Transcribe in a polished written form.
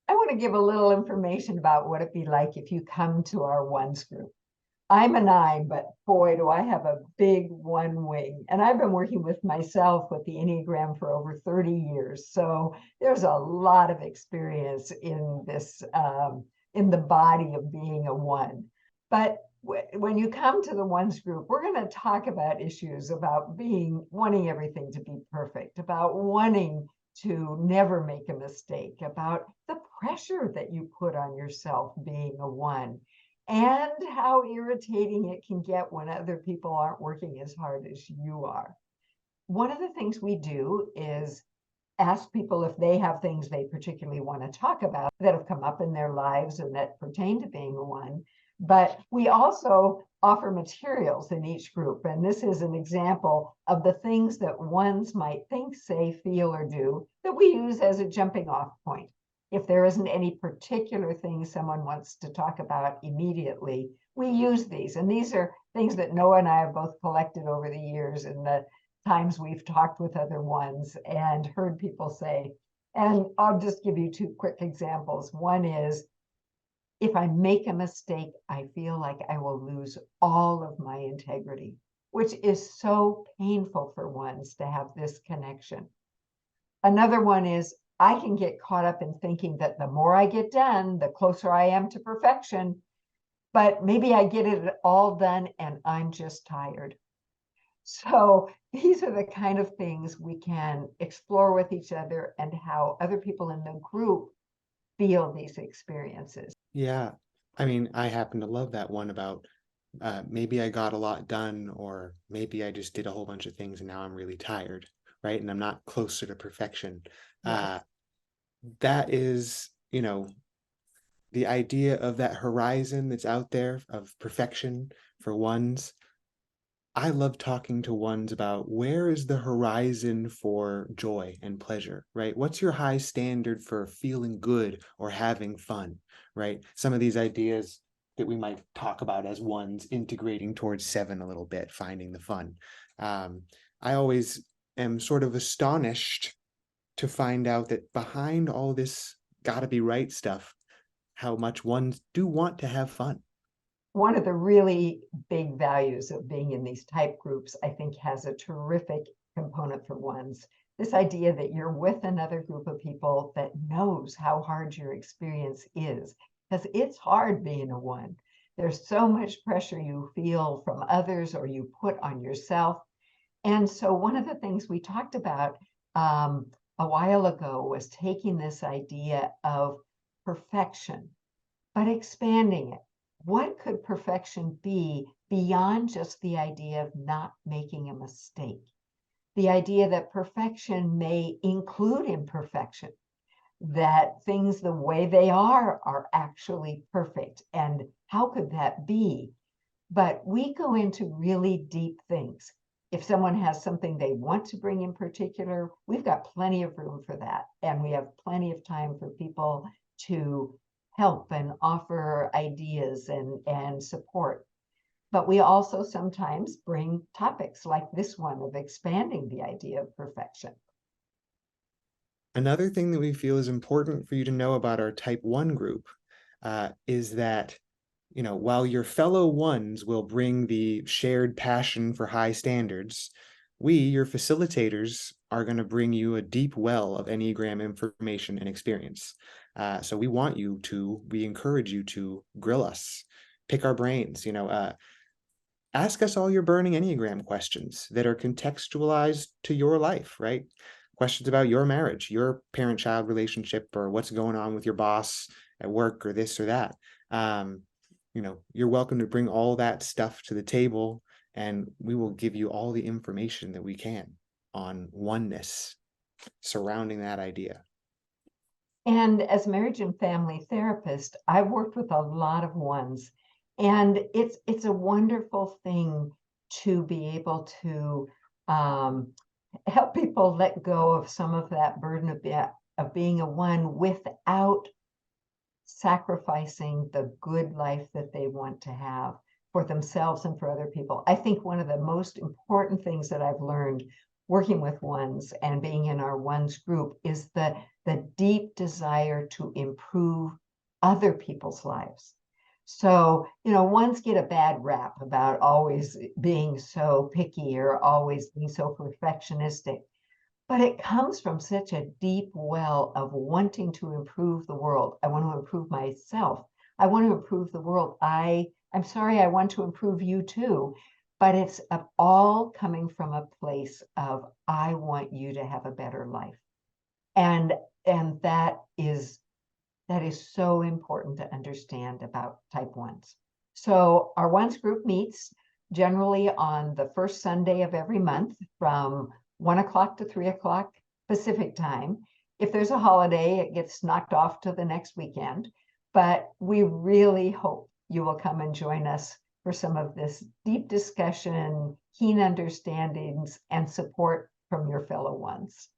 I want to give a little information about what it'd be like if you come to our ones group. I'm a 9, but boy, do I have a big one wing. And I've been working with myself with the Enneagram for over 30 years. So there's a lot of experience in this, in the body of being a 1. But when you come to the ones group, we're going to talk about issues about wanting everything to be perfect, about wanting to never make a mistake, about the pressure that you put on yourself being a 1, and how irritating it can get when other people aren't working as hard as you are. One of the things we do is ask people if they have things they particularly want to talk about that have come up in their lives and that pertain to being a 1. But we also offer materials in each group. And this is an example of the things that ones might think, say, feel, or do that we use as a jumping off point. If there isn't any particular thing someone wants to talk about immediately, we use these. And these are things that Noah and I have both collected over the years and the times we've talked with other ones and heard people say. And I'll just give you 2 quick examples. One is, if I make a mistake, I feel like I will lose all of my integrity, which is so painful for ones to have this connection. Another one is, I can get caught up in thinking that the more I get done, the closer I am to perfection, but maybe I get it all done and I'm just tired. So these are the kind of things we can explore with each other and how other people in the group feel these experiences. Yeah. I mean, I happen to love that one about maybe I got a lot done, or maybe I just did a whole bunch of things and now I'm really tired, right? And I'm not closer to perfection. Yes. That is, the idea of that horizon that's out there of perfection for ones. I love talking to ones about where is the horizon for joy and pleasure, right? What's your high standard for feeling good or having fun, right? Some of these ideas that we might talk about as ones integrating towards 7 a little bit, finding the fun. I always am sort of astonished to find out that behind all this gotta be right stuff, how much ones do want to have fun. One of the really big values of being in these type groups, I think, has a terrific component for ones. This idea that you're with another group of people that knows how hard your experience is, because it's hard being a 1. There's so much pressure you feel from others or you put on yourself. And so one of the things we talked about a while ago was taking this idea of perfection, but expanding it. What could perfection be beyond just the idea of not making a mistake? The idea that perfection may include imperfection, that things the way they are actually perfect. And how could that be? But we go into really deep things. If someone has something they want to bring in particular, we've got plenty of room for that. And we have plenty of time for people to help and offer ideas and support. But we also sometimes bring topics like this one of expanding the idea of perfection. Another thing that we feel is important for you to know about our type 1 group is that, while your fellow ones will bring the shared passion for high standards, we, your facilitators, are going to bring you a deep well of Enneagram information and experience. So we encourage you to grill us, pick our brains, ask us all your burning Enneagram questions that are contextualized to your life, right? Questions about your marriage, your parent-child relationship, or what's going on with your boss at work, or this or that. You're welcome to bring all that stuff to the table, and we will give you all the information that we can on oneness surrounding that idea. And as marriage and family therapist, I've worked with a lot of ones, and it's a wonderful thing to be able to help people let go of some of that burden of being a 1 without sacrificing the good life that they want to have for themselves and for other people. I think one of the most important things that I've learned working with ones and being in our ones group is the deep desire to improve other people's lives. So, ones get a bad rap about always being so picky or always being so perfectionistic. But it comes from such a deep well of wanting to improve the world. I want to improve myself. I want to improve the world. I'm sorry, I want to improve you too. But it's all coming from a place of I want you to have a better life. And that is so important to understand about type ones. So our ones group meets generally on the first Sunday of every month from 1 o'clock to 3 o'clock Pacific time. If there's a holiday, it gets knocked off to the next weekend. But we really hope you will come and join us for some of this deep discussion, keen understandings, and support from your fellow ones.